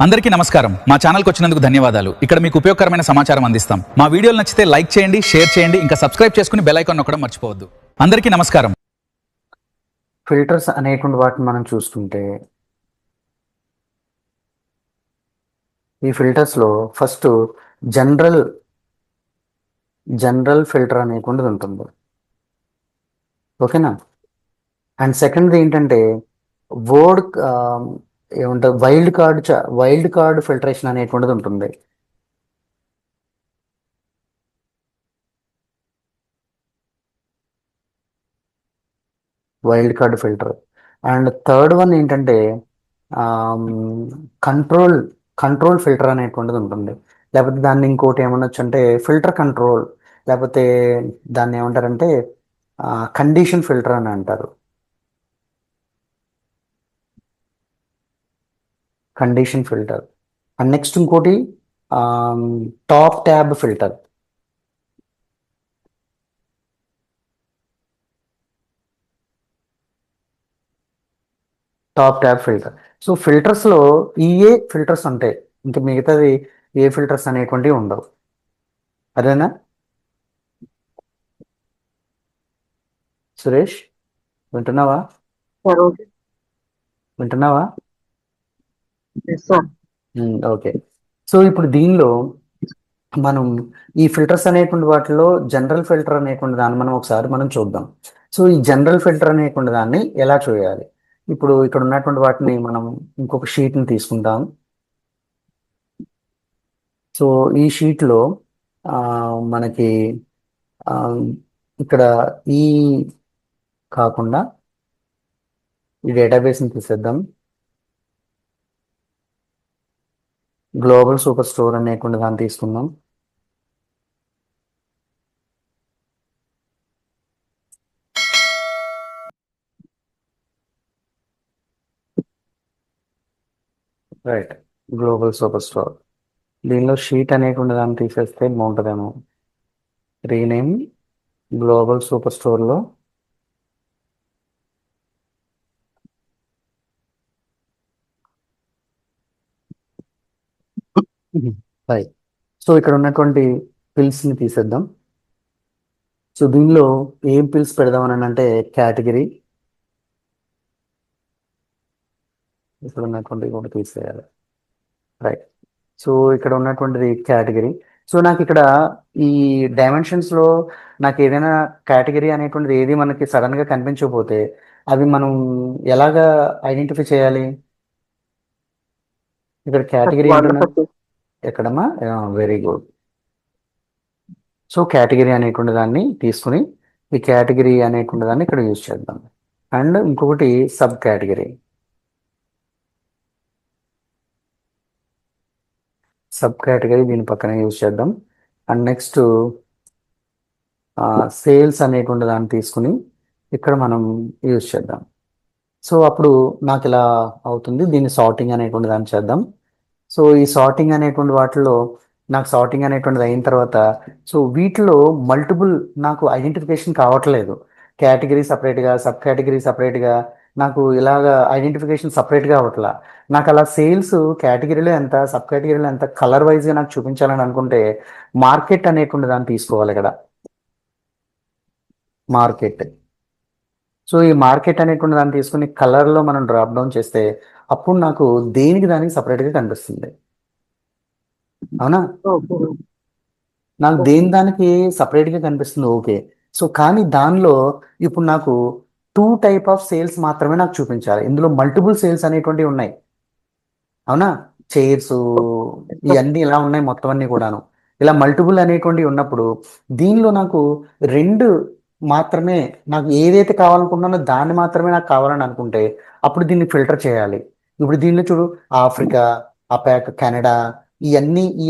అందరికీ నమస్కారం. మా ఛానల్కి వచ్చినందుకు ధన్యవాదాలు. ఇక్కడ మీకు ఉపయోగకరమైన సమాచారం అందిస్తాం. మా వీడియోలు నచ్చితే లైక్ చేయండి, షేర్ చేయండి, ఇంకా సబ్స్క్రైబ్ చేసుకుని బెల్ ఐకాన్ నొక్కడం మర్చిపోవద్దు. అందరికీ నమస్కారం. ఫిల్టర్స్ అనేటువంటి వాటిని మనం చూస్తుంటే ఈ ఫిల్టర్స్లో ఫస్ట్ జనరల్ ఫిల్టర్ అనేటువంటిది ఉంటుంది, ఓకేనా. అండ్ సెకండ్ ఏంటంటే వర్డ్ ఏమంటారు వైల్డ్ కార్డ్ ఫిల్టరేషన్ అనేటువంటిది ఉంటుంది. Wild card filter. And third one ఏంటంటే కంట్రోల్ ఫిల్టర్ అనేటువంటిది ఉంటుంది. లేకపోతే దాన్ని ఇంకోటి ఏమనొచ్చు అంటే ఫిల్టర్ కంట్రోల్, లేకపోతే దాన్ని ఏమంటారంటే కండిషన్ ఫిల్టర్ అని అంటారు. Condition filter. అండ్ నెక్స్ట్ ఇంకోటి టాప్ ట్యాబ్ ఫిల్టర్. సో ఫిల్టర్స్లో ఏ ఫిల్టర్స్ ఉంటాయి, ఇంకా మిగతాది ఏ ఫిల్టర్స్ అనేటువంటివి ఉండవు. అదేనా సురేష్? వింటున్నావా? ఓకే. సో ఇప్పుడు దీనిలో మనం ఈ ఫిల్టర్స్ అనేటువంటి వాటిలో జనరల్ ఫిల్టర్ అనేటువంటి దాన్ని మనం చూద్దాం. సో ఈ జనరల్ ఫిల్టర్ అనేటువంటి దాన్ని ఎలా చేయాలి? ఇప్పుడు ఇక్కడ ఉన్నటువంటి వాటిని మనం ఇంకొక షీట్ని తీసుకుంటాం. సో ఈ షీట్లో మనకి ఇక్కడ ఈ కాకుండా ఈ డేటాబేస్ని తీసేద్దాం. గ్లోబల్ సూపర్ స్టోర్ అనేటువంటి దాన్ని తీసుకుందాం. Right, global super store. దీనిలో షీట్ అనేటువంటి దాన్ని తీసేస్తే బాగుంటుందేమో. రీనేమ్ గ్లోబల్ సూపర్ స్టోర్లో రైట్. సో ఇక్కడ ఉన్నటువంటి పిల్స్ని తీసేద్దాం. సో దీనిలో ఏం పిల్స్ పెడదామని అంటే కేటగిరీ, ఇక్కడ ఉన్నటువంటి కూడా తీసేయాలి. రైట్. సో ఇక్కడ ఉన్నటువంటిది కేటగిరీ. సో నాకు ఇక్కడ ఈ డైమెన్షన్స్లో నాకు ఏదైనా కేటగిరీ అనేటువంటిది ఏది మనకి సడన్గా కనిపించకపోతే అవి మనం ఎలాగా ఐడెంటిఫై చేయాలి? ఇక్కడ కేటగిరీ ఎక్కడమ్మా? Very good. సో కేటగిరీ అనేటువంటి దాన్ని తీసుకుని ఈ కేటగిరీ అనేటువంటి దాన్ని ఇక్కడ యూజ్ చేద్దాం. అండ్ ఇంకొకటి సబ్ కేటగిరీ. దీని పక్కన యూజ్ చేద్దాం. అండ్ నెక్స్ట్ సేల్స్ అనేటువంటి దాన్ని తీసుకుని ఇక్కడ మనం యూజ్ చేద్దాం. సో అప్పుడు నాకు ఇలా అవుతుంది. దీన్ని సార్టింగ్ అనేటువంటి దాన్ని చేద్దాం. సో ఈ సార్టింగ్ అనేటువంటి వాటిలో నాకు సార్టింగ్ అనేటువంటిది అయిన తర్వాత సో వీటిలో మల్టిపుల్ నాకు ఐడెంటిఫికేషన్ కావట్లేదు. కేటగిరీ సపరేట్గా, సబ్ కేటగిరీ సపరేట్గా, నాకు ఇలాగా ఐడెంటిఫికేషన్ సపరేట్గా అవ్వట్లా. నాకు అలా సేల్స్ కేటగిరీలో ఎంత, సబ్ కేటగిరీలో ఎంత కలర్ వైజ్గా నాకు చూపించాలని అనుకుంటే మార్కెట్ అనేటువంటి దాన్ని తీసుకోవాలి. ఇక్కడ మార్కెట్. సో ఈ మార్కెట్ అనేటువంటి దాన్ని తీసుకుని కలర్లో మనం డ్రాప్ డౌన్ చేస్తే అప్పుడు నాకు దేనికి దానికి సపరేట్గా కనిపిస్తుంది. అవునా? నాకు దేని దానికి సపరేట్గా కనిపిస్తుంది. ఓకే. సో కానీ దానిలో ఇప్పుడు నాకు 2 టైప్ ఆఫ్ సేల్స్ మాత్రమే నాకు చూపించాలి. ఇందులో మల్టిపుల్ సేల్స్ అనేటువంటివి ఉన్నాయి. అవునా? చైర్స్ ఇవన్నీ ఇలా ఉన్నాయి, మొత్తం అన్నీ కూడాను ఇలా మల్టిపుల్ అనేటువంటివి ఉన్నప్పుడు దీనిలో నాకు 2 మాత్రమే, నాకు ఏదైతే కావాలనుకుంటున్నానో దాన్ని మాత్రమే నాకు కావాలని అనుకుంటే అప్పుడు దీన్ని ఫిల్టర్ చేయాలి. ఇప్పుడు దీనిలో చూడు, ఆఫ్రికా, అపాక్, కెనడా, ఈ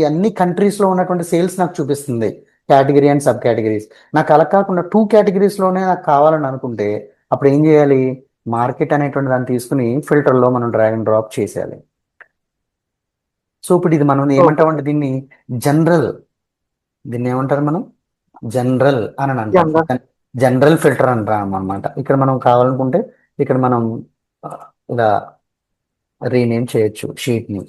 అన్ని కంట్రీస్లో ఉన్నటువంటి సేల్స్ నాకు చూపిస్తుంది, కేటగిరీ అండ్ సబ్ కేటగిరీస్. నాకు అలా కాకుండా 2 కేటగిరీస్లోనే నాకు కావాలని అనుకుంటే అప్పుడు ఏం చేయాలి? మార్కెట్ అనేటువంటి దాన్ని తీసుకుని ఫిల్టర్లో మనం డ్రాగ్ అండ్ డ్రాప్ చేసేయాలి. సో ఇప్పుడు ఇది మనం ఏమంటామంటే దీన్ని ఏమంటారు మనం? జనరల్ అని అంటాం. జనరల్ ఫిల్టర్ అంటాం అన్నమాట. ఇక్కడ మనం కావాలనుకుంటే ఇక్కడ మనం ఇలా రీనేమ్ చేయొచ్చు షీట్ని.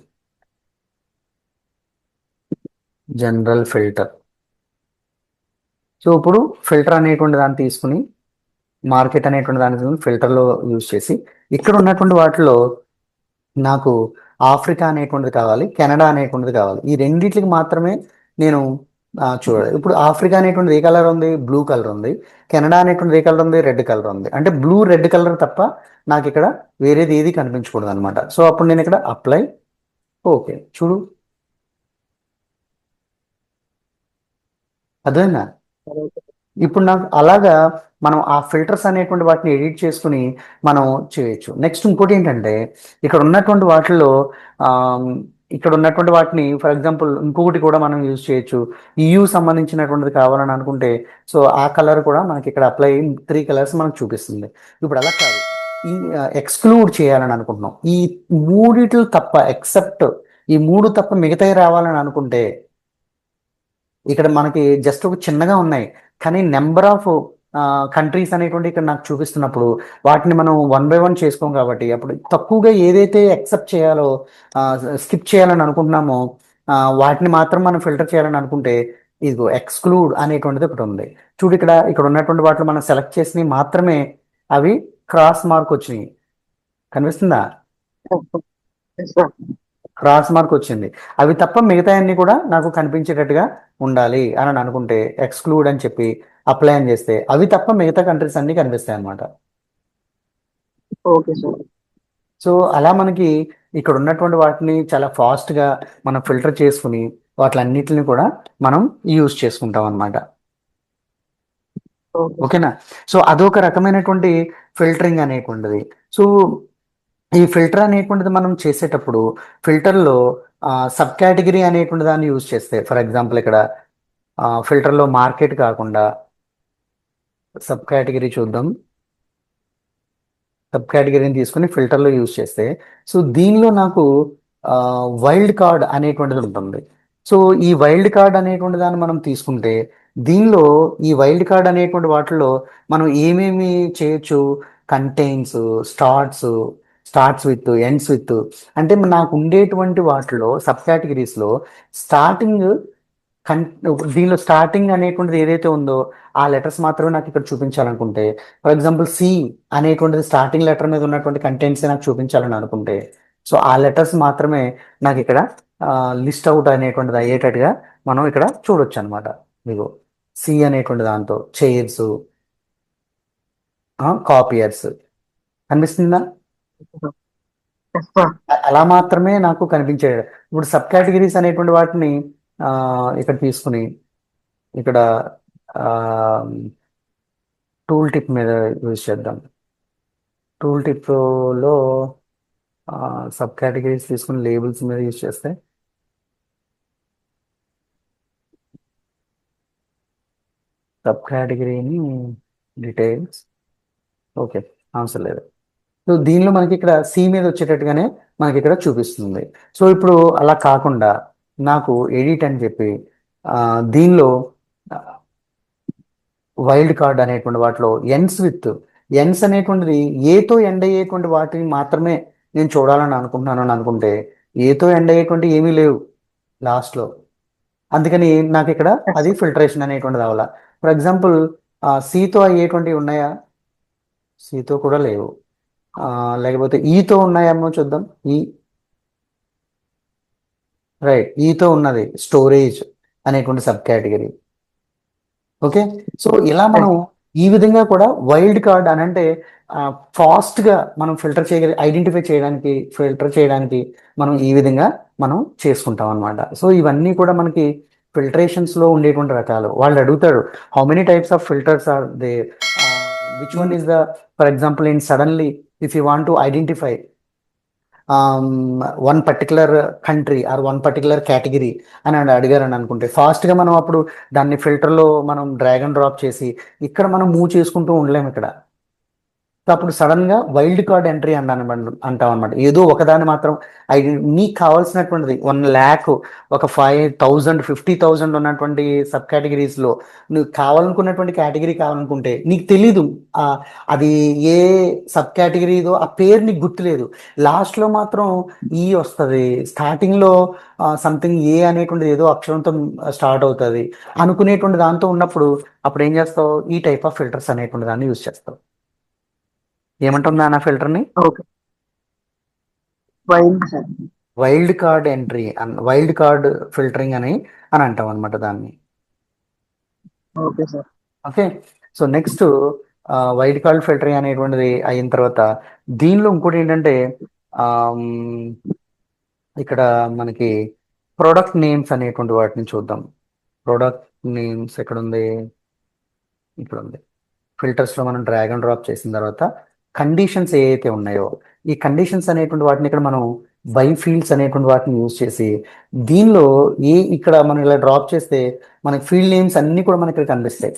General filter. సో ఇప్పుడు ఫిల్టర్ అనేటువంటి దాన్ని తీసుకుని మార్కెట్ అనేటువంటి దాన్ని తీసుకుని ఫిల్టర్లో యూజ్ చేసి ఇక్కడ ఉన్నటువంటి వాటిలో నాకు ఆఫ్రికా అనేటువంటిది కావాలి, కెనడా అనేటువంటిది కావాలి. ఈ రెండిట్లకి మాత్రమే నేను చూడాలి. ఇప్పుడు ఆఫ్రికా అనేటువంటిది ఏ కలర్ ఉంది? బ్లూ కలర్ ఉంది. కెనడా అనేటువంటిది ఏ కలర్ ఉంది? రెడ్ కలర్ ఉంది. అంటే బ్లూ రెడ్ కలర్ తప్ప నాకు ఇక్కడ వేరేది ఏది కనిపించకూడదు అనమాట. సో అప్పుడు నేను ఇక్కడ అప్లై, ఓకే చూడు, అదేనా? ఇప్పుడు నాకు అలాగా మనం ఆ ఫిల్టర్స్ అనేటువంటి వాటిని ఎడిట్ చేసుకుని మనం చేయొచ్చు. నెక్స్ట్ ఇంకోటి ఏంటంటే ఇక్కడ ఉన్నటువంటి వాటిల్లో ఇక్కడ ఉన్నటువంటి వాటిని ఫర్ ఎగ్జాంపుల్ ఇంకొకటి కూడా మనం యూజ్ చేయొచ్చు. EU సంబంధించినటువంటిది కావాలని అనుకుంటే సో ఆ కలర్ కూడా మనకి ఇక్కడ అప్లై 3 కలర్స్ మనకు చూపిస్తుంది. ఇప్పుడు అలా కాదు, ఈ ఎక్స్క్లూడ్ చేయాలని అనుకుంటున్నాం. ఈ మూడిట్లు తప్ప ఎక్సెప్ట్ ఈ మూడు తప్ప మిగతాయి రావాలని అనుకుంటే ఇక్కడ మనకి జస్ట్ ఒక చిన్నగా ఉన్నాయి, కానీ నెంబర్ ఆఫ్ కంట్రీస్ అనేటువంటి ఇక్కడ నాకు చూపిస్తున్నప్పుడు వాటిని మనం 1 by 1 చేసుకోం కాబట్టి అప్పుడు తక్కువగా ఏదైతే యాక్సెప్ట్ చేయాలో స్కిప్ చేయాలని అనుకుంటున్నామో వాటిని మాత్రం మనం ఫిల్టర్ చేయాలని అనుకుంటే ఇదిగో ఎక్స్క్లూడ్ అనేటువంటిది ఒకటి ఉంది. చూడు ఇక్కడ ఉన్నటువంటి వాటిలో మనం సెలెక్ట్ చేసినవి మాత్రమే అవి క్రాస్ మార్క్ వచ్చినాయి, కనిపిస్తుందా? క్రాస్ మార్క్ వచ్చింది. అవి తప్ప మిగతా అన్ని కూడా నాకు కనిపించేటట్టుగా ఉండాలి అని అనుకుంటే ఎక్స్క్లూడ్ అని చెప్పి అప్లై అని చేస్తే అవి తప్ప మిగతా కంట్రీస్ అన్ని కనిపిస్తాయి అన్నమాట. Okay sir. సో అలా మనకి ఇక్కడ ఉన్నటువంటి వాటిని చాలా ఫాస్ట్గా మనం ఫిల్టర్ చేసుకుని వాటిలన్నిటిని కూడా మనం యూజ్ చేసుకుంటాం అన్నమాట. ఓకేనా? సో అదొక రకమైనటువంటి ఫిల్టరింగ్ అనేటువంటిది. సో ఈ ఫిల్టర్ అనేటువంటిది మనం చేసేటప్పుడు ఫిల్టర్లో సబ్ కేటగిరీ అనేటువంటి దాన్ని యూజ్ చేస్తే ఫర్ ఎగ్జాంపుల్ ఇక్కడ ఫిల్టర్లో మార్కెట్ కాకుండా సబ్ కేటగిరీ చూద్దాం. సబ్ కేటగిరీని తీసుకుని ఫిల్టర్లో యూజ్ చేస్తే సో దీనిలో నాకు వైల్డ్ కార్డ్ అనేటువంటిది ఉంటుంది. సో ఈ వైల్డ్ కార్డ్ అనేటువంటి దాన్ని మనం తీసుకుంటే దీనిలో ఈ వైల్డ్ కార్డ్ అనేటువంటి వాటిలో మనం ఏమేమి చేయొచ్చు? Contains, starts with, ends with, అంటే నాకు ఉండేటువంటి వాటిలో సబ్ కేటగిరీస్లో స్టార్టింగ్ దీనిలో స్టార్టింగ్ అనేటువంటిది ఏదైతే ఉందో ఆ లెటర్స్ మాత్రమే నాకు ఇక్కడ చూపించాలనుకుంటే ఫర్ ఎగ్జాంపుల్ సి అనేటువంటిది స్టార్టింగ్ లెటర్ మీద ఉన్నటువంటి కంటెంట్స్ నాకు చూపించాలని అనుకుంటే సో ఆ లెటర్స్ మాత్రమే నాకు ఇక్కడ లిస్ట్ అవుట్ అనేటువంటిది అయ్యేటట్టుగా మనం ఇక్కడ చూడొచ్చు అనమాట. మీకు సి అనేటువంటి దాంతో చైర్స్, కాపియర్స్ కనిపిస్తుందా? అలా మాత్రమే నాకు కనిపించేది. ఇప్పుడు సబ్ కేటగిరీస్ అనేటువంటి వాటిని ఇక్కడ తీసుకుని ఇక్కడ టూల్ టిప్ మీద యూజ్ చేద్దాం. టూల్ టిప్లో సబ్ కేటగిరీస్ తీసుకుని లేబుల్స్ మీద యూజ్ చేస్తే సబ్ కేటగిరీని డీటెయిల్స్, ఓకే ఆన్సర్ లేదు. సో దీనిలో మనకి ఇక్కడ సి మీద వచ్చేటట్టుగానే మనకి ఇక్కడ చూపిస్తుంది. సో ఇప్పుడు అలా కాకుండా నాకు ఎడిట్ అని చెప్పి దీనిలో వైల్డ్ కార్డ్ అనేటువంటి వాటిలో ఎన్స్ అనేటువంటిది ఏతో ఎండ్ అయ్యేటువంటి వాటిని మాత్రమే నేను చూడాలని అనుకుంటున్నాను అని అనుకుంటే ఏతో ఎండ్ అయ్యేటువంటి ఏమీ లేవు లాస్ట్లో, అందుకని నాకు ఇక్కడ అది ఫిల్టరేషన్ అనేటువంటిది అవ్వాల. ఫర్ ఎగ్జాంపుల్ సితో అయ్యేటువంటివి ఉన్నాయా? సితో కూడా లేవు. లేకపోతే ఈతో ఉన్నాయేమో చూద్దాం. రైట్, ఈతో ఉన్నది స్టోరేజ్ అనేటువంటి సబ్ కేటగిరీ. ఓకే, సో ఇలా మనం ఈ విధంగా కూడా వైల్డ్ కార్డ్ అని అంటే ఫాస్ట్గా మనం ఐడెంటిఫై చేయడానికి ఫిల్టర్ చేయడానికి మనం ఈ విధంగా మనం చేసుకుంటాం అనమాట. సో ఇవన్నీ కూడా మనకి ఫిల్టరేషన్స్లో ఉండేటువంటి రకాలు. వాళ్ళు అడుగుతాడు how many types of filters are they, which one is the, for example in suddenly if you want to identify one particular country or one particular category అని అడిగారని అనుకుంటే ఫాస్ట్గా మనం అప్పుడు దాన్ని ఫిల్టర్లో మనం డ్రాగ్ అండ్ డ్రాప్ చేసి ఇక్కడ మనం మూవ్ చేసుకుంటూ ఉండలేము. ఇక్కడ సో అప్పుడు సడన్ గా వైల్డ్ కార్డ్ ఎంట్రీ అంటాం అనమాట. ఏదో ఒకదాన్ని మాత్రం నీకు కావాల్సినటువంటిది 1 lakh, ఒక 5,000, 50,000 ఉన్నటువంటి సబ్ కేటగిరీస్ లో నువ్వు కావాలనుకున్నటువంటి కేటగిరీ కావాలనుకుంటే నీకు తెలీదు ఆ అది ఏ సబ్ కేటగిరీదో ఆ పేరు నీకు గుర్తులేదు. లాస్ట్ లో మాత్రం ఈ వస్తుంది, స్టార్టింగ్ లో సంథింగ్ ఏ అనేటువంటిది ఏదో అక్షరంతో స్టార్ట్ అవుతుంది అనుకునేటువంటి దాంతో ఉన్నప్పుడు అప్పుడు ఏం చేస్తావు, ఈ టైప్ ఆఫ్ ఫిల్టర్స్ అనేటువంటి దాన్ని యూజ్ చేస్తావు. ఏమంటుందా నా ఫిల్టర్ని? Okay. Wild sir. Wild card entry wild card filtering అని అంటాం అనమాట దాన్ని. Okay sir. Okay. So next wild card filtering అనేటువంటిది అయిన తర్వాత దీనిలో ఇంకోటి ఏంటంటే ఆమ్, ఇక్కడ మనకి ప్రొడక్ట్ నేమ్స్ అనేటువంటి వాటిని చూద్దాం. ప్రొడక్ట్ నేమ్స్ ఎక్కడ ఉంది? ఇక్కడ ఉంది. ఫిల్టర్స్లో మనం డ్రాగ్ అండ్ డ్రాప్ చేసిన తర్వాత కండిషన్స్ ఏవైతే ఉన్నాయో ఈ కండిషన్స్ అనేటువంటి వాటిని ఇక్కడ మనం బై ఫీల్డ్స్ అనేటువంటి వాటిని యూజ్ చేసి దీనిలో ఇక్కడ మనం ఇలా డ్రాప్ చేస్తే మనకి ఫీల్డ్ నేమ్స్ అన్ని కూడా మనకి ఇక్కడ కనిపిస్తాయి.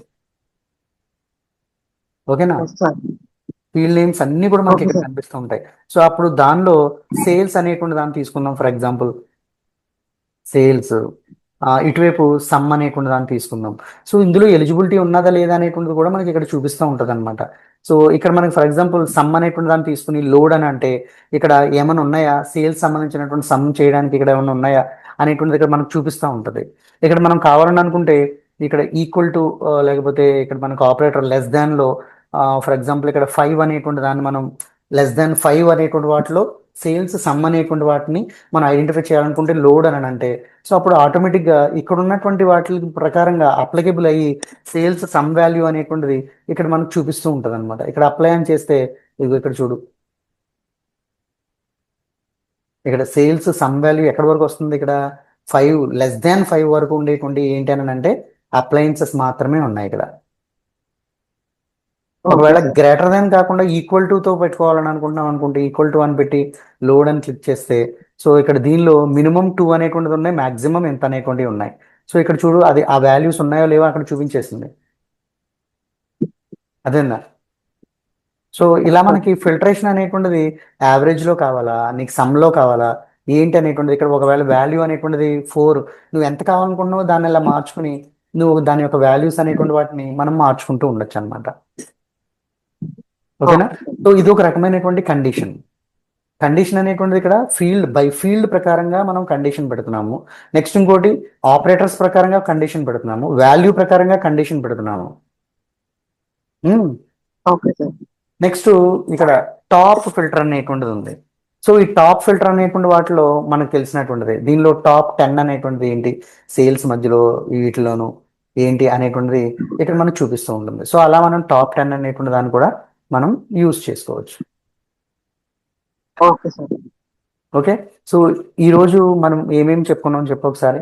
ఓకేనా? Yes sir. ఫీల్డ్ నేమ్స్ అన్ని కూడా మనకి ఓకే ఇక్కడ సార్. కనిపిస్తూ ఉంటాయి. సో అప్పుడు దానిలో సేల్స్ అనేటువంటి దాన్ని తీసుకుందాం. ఫర్ ఎగ్జాంపుల్ సేల్స్, ఇటువైపు సమ్ అనేటువంటి దాన్ని తీసుకుందాం. సో ఇందులో ఎలిజిబిలిటీ ఉన్నదా లేదా అనేటువంటిది కూడా మనకి ఇక్కడ చూపిస్తూ ఉంటుంది అనమాట. సో ఇక్కడ మనకి ఫర్ ఎగ్జాంపుల్ సమ్ అనేటువంటి దాన్ని తీసుకుని లోడ్ అని అంటే ఇక్కడ ఏమైనా ఉన్నాయా, సేల్స్ సంబంధించినటువంటి సమ్ చేయడానికి ఇక్కడ ఏమైనా ఉన్నాయా అనేటువంటిది ఇక్కడ మనకు చూపిస్తూ ఉంటుంది. ఇక్కడ మనం కావాలని అనుకుంటే ఇక్కడ ఈక్వల్ టు లేకపోతే ఇక్కడ మనకు ఆపరేటర్ లెస్ దాన్లో ఫర్ ఎగ్జాంపుల్ ఇక్కడ 5 అనేటువంటి దాన్ని మనం లెస్ దాన్ 5 అనేటువంటి వాటిలో సేల్స్ సమ్ అనేటువంటి వాటిని మనం ఐడెంటిఫై చేయాలనుకుంటే లోడ్ అని అంటే సో అప్పుడు ఆటోమేటిక్గా ఇక్కడ ఉన్నటువంటి వాటి ప్రకారంగా అప్లికేబుల్ అయ్యి సేల్స్ సమ్ వాల్యూ అనేటువంటిది ఇక్కడ మనకు చూపిస్తూ ఉంటుంది అనమాట. ఇక్కడ అప్లై అని చేస్తే ఇదిగో ఇక్కడ చూడు, ఇక్కడ సేల్స్ సమ్ వాల్యూ ఎక్కడి వరకు వస్తుంది, ఇక్కడ 5 లెస్ దాన్ 5 వరకు ఉండేటువంటి ఏంటి అని అంటే అప్లయన్సెస్ మాత్రమే ఉన్నాయి ఇక్కడ. ఒకవేళ గ్రేటర్ దాన్ కాకుండా ఈక్వల్ తో పెట్టుకోవాలని అనుకుంటున్నాం అనుకుంటే ఈక్వల్ టు అని పెట్టి లోడ్ అని క్లిక్ చేస్తే సో ఇక్కడ దీనిలో మినిమం 2 అనేటువంటిది ఉన్నాయి, మాక్సిమం ఎంత అనేటువంటివి ఉన్నాయి. సో ఇక్కడ చూడు అది ఆ వాల్యూస్ ఉన్నాయో లేవో అక్కడ చూపించేసింది. అదేనా? సో ఇలా మనకి ఫిల్టరేషన్ అనేటువంటిది యావరేజ్లో కావాలా, నీకు సమ్లో కావాలా ఏంటి అనేటువంటిది ఇక్కడ ఒకవేళ వాల్యూ అనేటువంటిది 4 నువ్వు ఎంత కావాలనుకుంటున్నావో దాన్ని ఇలా మార్చుకుని నువ్వు దాని యొక్క వాల్యూస్ అనేటువంటి వాటిని మనం మార్చుకుంటూ ఉండొచ్చు అనమాట. ఓకేనా? సో ఇది ఒక రకమైనటువంటి కండిషన్. కండిషన్ అనేటువంటిది ఇక్కడ బై ఫీల్డ్ ప్రకారంగా మనం కండిషన్ పెడుతున్నాము. నెక్స్ట్ ఇంకోటి ఆపరేటర్స్ ప్రకారంగా కండిషన్ పెడుతున్నాము, వాల్యూ ప్రకారంగా కండిషన్ పెడుతున్నాము. నెక్స్ట్ ఇక్కడ టాప్ ఫిల్టర్ అనేటువంటిది ఉంది. సో ఈ టాప్ ఫిల్టర్ అనేటువంటి వాటిలో మనకు తెలిసినటువంటిది దీనిలో టాప్ 10 అనేటువంటిది ఏంటి, సేల్స్ మధ్యలో వీటిలోను ఏంటి అనేటువంటిది ఇక్కడ మనకు చూపిస్తూ ఉంటుంది. సో అలా మనం టాప్ 10 అనేటువంటి దాన్ని కూడా మనం యూజ్ చేసుకోవచ్చు. Okay sir. ఓకే. సో ఈరోజు మనం ఏమేమి చెప్పుకున్నాం చెప్పు ఒకసారి.